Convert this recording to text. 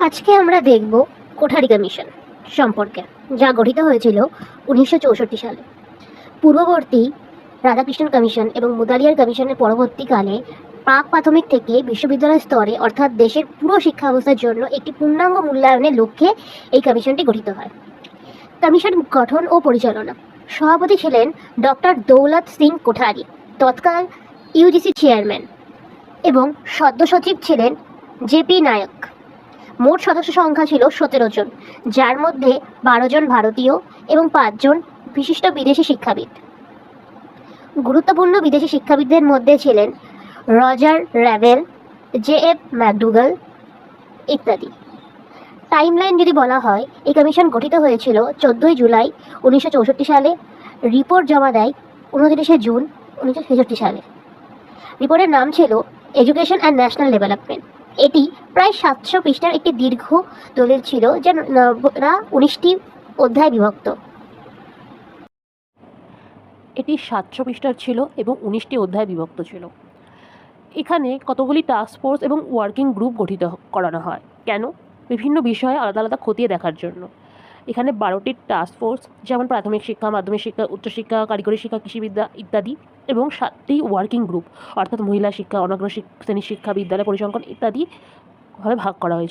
আজকে আমরা দেখব কোঠারি কমিশন সম্পর্কে, যা গঠিত হয়েছিল 1964 সালে। পূর্ববর্তী রাধাকৃষ্ণন কমিশন এবং মুদালিয়ার কমিশনের পরবর্তীকালে প্রাক প্রাথমিক থেকে বিশ্ববিদ্যালয় স্তরে অর্থাৎ দেশের পুরো শিক্ষা ব্যবস্থার জন্য একটি পূর্ণাঙ্গ মূল্যায়নের লক্ষ্যে এই কমিশনটি গঠিত হয়। কমিশন গঠন ও পরিচালনা: সভাপতি ছিলেন ডক্টর দৌলত সিং কোঠারি, তৎকাল ইউজিসি চেয়ারম্যান, এবং সদ্য সচিব ছিলেন জেপি নায়ক। মোট সদস্য সংখ্যা ছিল 17 জন, যার মধ্যে 12 জন ভারতীয় এবং 5 জন বিশিষ্ট বিদেশি শিক্ষাবিদ। গুরুত্বপূর্ণ বিদেশি শিক্ষাবিদদের মধ্যে ছিলেন রজার র্যাভেল, জে.এফ. ম্যাকডুগাল ইত্যাদি। টাইমলাইন যদি বলা হয়, এই কমিশন গঠিত হয়েছিল 14 জুলাই 1964 সালে। রিপোর্ট জমা দেয় 29 জুন 1966 সালে। রিপোর্টের নাম ছিল এডুকেশন অ্যান্ড ন্যাশনাল ডেভেলপমেন্ট। এটি প্রায় 700 পৃষ্ঠার একটি দীর্ঘ দলিল ছিল, যা 19টি অধ্যায়ে বিভক্ত। এটি 700 পৃষ্ঠার ছিল এবং 19টি অধ্যায়ে বিভক্ত ছিল। এখানে কতগুলি টাস্ক ফোর্স এবং ওয়ার্কিং গ্রুপ গঠিত করানো হয়। কেন? বিভিন্ন বিষয়ে আলাদা আলাদা খতিয়ে দেখার জন্য। এখানে 12টি টাস্ক ফোর্স, যেমন প্রাথমিক শিক্ষা, মাধ্যমিক শিক্ষা, উচ্চশিক্ষা, কারিগরি শিক্ষা, কৃষিবিদ্যা ইত্যাদি, এবং 7টি ওয়ার্কিং গ্রুপ অর্থাৎ মহিলা শিক্ষা, অনগ্র শ্রেণী শিক্ষা, বিদ্যালয় পরিসংখ্যান ইত্যাদি ভাবে ভাগ করা হয়েছে।